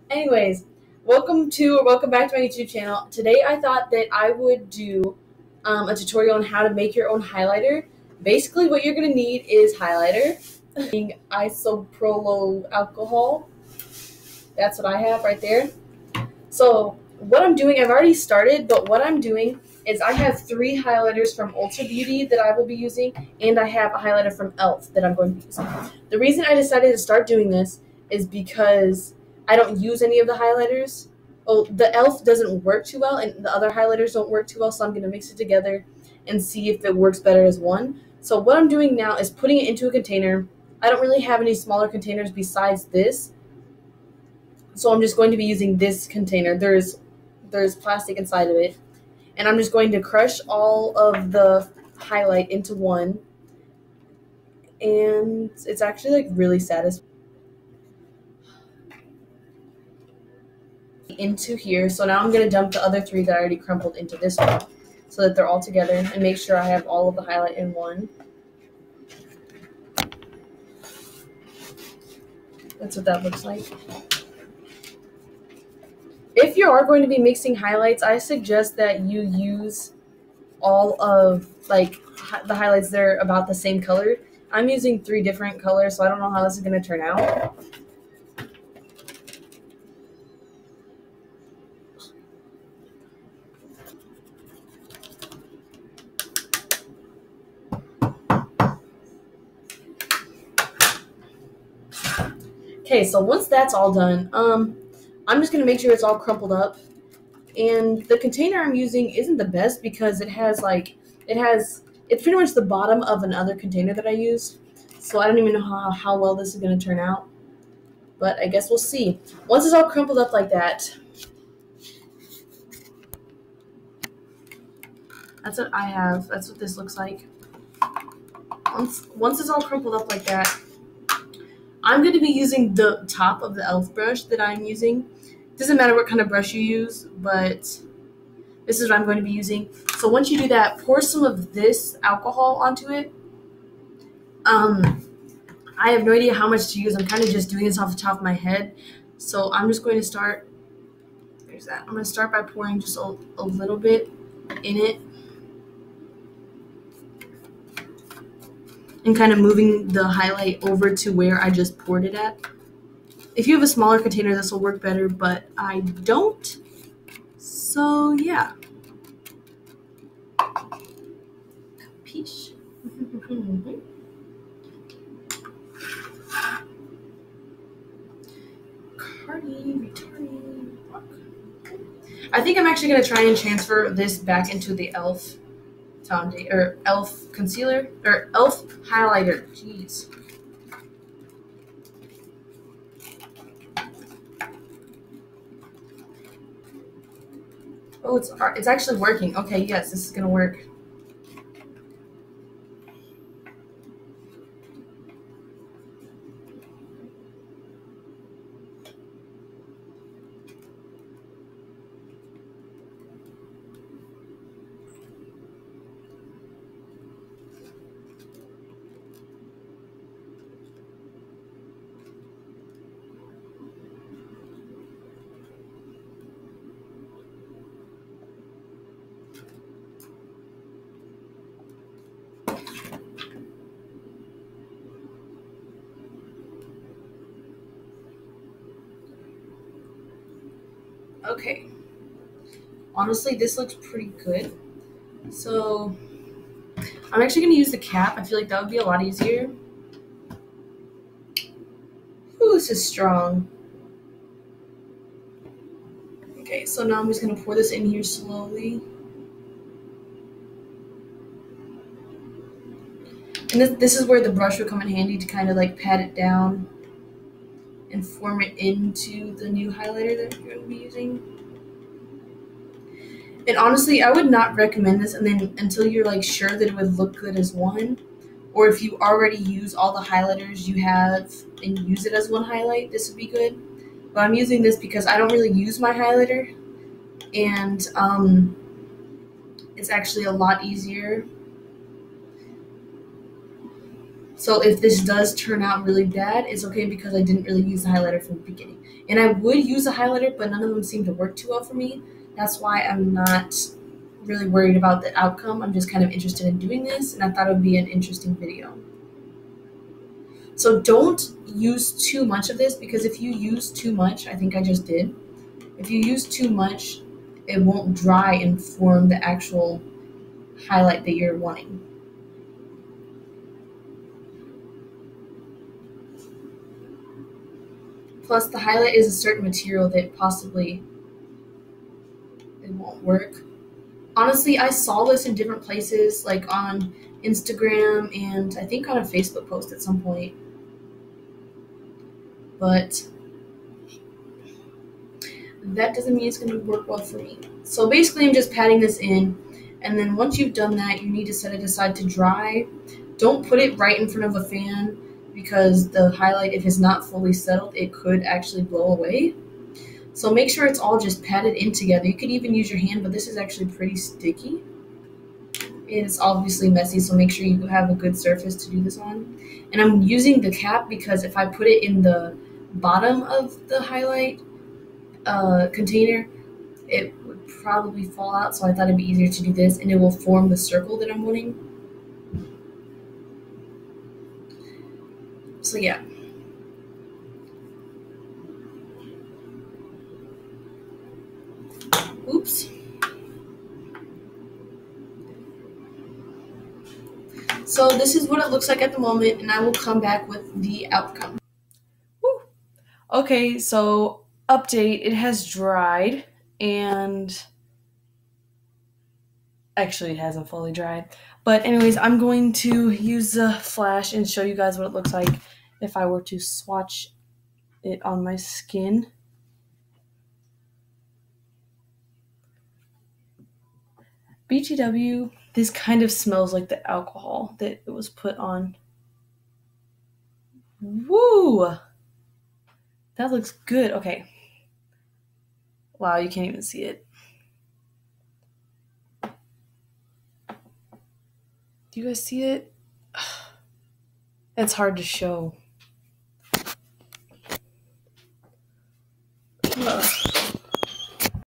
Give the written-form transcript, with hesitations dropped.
Anyways, welcome back to my YouTube channel. Today I thought that I would do a tutorial on how to make your own highlighter. Basically, what you're gonna need is highlighter, isopropyl alcohol. That's what I have right there. So what I'm doing, I've already started, but what I'm doing is I have 3 highlighters from Ulta Beauty that I will be using, and I have a highlighter from e.l.f. that I'm going to be using. The reason I decided to start doing this is because I don't use any of the highlighters. Well, the e.l.f. doesn't work too well, and the other highlighters don't work too well, so I'm going to mix it together and see if it works better as one. So what I'm doing now is putting it into a container. I don't really have any smaller containers besides this, so I'm just going to be using this container. There's plastic inside of it, and I'm just going to crush all of the highlight into one, and it's actually like really satisfying. Into here. So now I'm going to dump the other 3 that I already crumpled into this one so that they're all together, and make sure I have all of the highlight in one. That's what that looks like. If you are going to be mixing highlights, I suggest that you use all of the highlights that are about the same color. I'm using 3 different colors, so I don't know how this is going to turn out. Okay, so once that's all done, I'm just going to make sure it's all crumpled up. And the container I'm using isn't the best because it's pretty much the bottom of another container that I use. So I don't even know how well this is going to turn out. But I guess we'll see. Once it's all crumpled up like that, that's what I have. That's what this looks like. Once it's all crumpled up like that, I'm going to be using the top of the e.l.f. brush that I'm using. Doesn't matter what kind of brush you use, but this is what I'm going to be using. So once you do that, pour some of this alcohol onto it. I have no idea how much to use. I'm kind of just doing this off the top of my head. So I'm just going to start, there's that. I'm going to start by pouring just a little bit in it. And kind of moving the highlight over to where I just poured it at. If you have a smaller container, this will work better, but I don't. So yeah. Peace. I think I'm actually going to try and transfer this back into the e.l.f. foundation, or e.l.f. concealer, or e.l.f. highlighter. Jeez. Oh, it's actually working. Okay, yes, this is going to work. Okay. Honestly, this looks pretty good. So I'm actually going to use the cap. I feel like that would be a lot easier. Ooh, this is strong. Okay, so now I'm just going to pour this in here slowly. And this is where the brush will come in handy to kind of like pat it down and form it into the new highlighter that you're going to be using. And honestly, I would not recommend this until you're like sure that it would look good as one. Or if you already use all the highlighters you have and use it as one highlight, this would be good. But I'm using this because I don't really use my highlighter, and it's actually a lot easier. So if this does turn out really bad, it's okay because I didn't really use the highlighter from the beginning. And I would use a highlighter, but none of them seem to work too well for me. That's why I'm not really worried about the outcome. I'm just kind of interested in doing this, and I thought it would be an interesting video. So don't use too much of this, because if you use too much, I think I just did. If you use too much, it won't dry and form the actual highlight that you're wanting. Plus, the highlight is a certain material that possibly it won't work. Honestly, I saw this in different places, like on Instagram and I think on a Facebook post at some point. But that doesn't mean it's going to work well for me. So basically, I'm just patting this in. And then once you've done that, you need to set it aside to dry. Don't put it right in front of a fan, because the highlight, if it's not fully settled, it could actually blow away. So make sure it's all just patted in together. You could even use your hand, but this is actually pretty sticky. It's obviously messy, so make sure you have a good surface to do this on. And I'm using the cap because if I put it in the bottom of the highlight container, it would probably fall out, so I thought it'd be easier to do this, and it will form the circle that I'm wanting. So yeah. Oops. So this is what it looks like at the moment, and I will come back with the outcome. Woo. Okay, so update, it has dried, and actually it hasn't fully dried. But anyways, I'm going to use the flash and show you guys what it looks like if I were to swatch it on my skin. BTW, this kind of smells like the alcohol that it was put on. Woo! That looks good. Okay. Wow, you can't even see it. Do you guys see it? It's hard to show.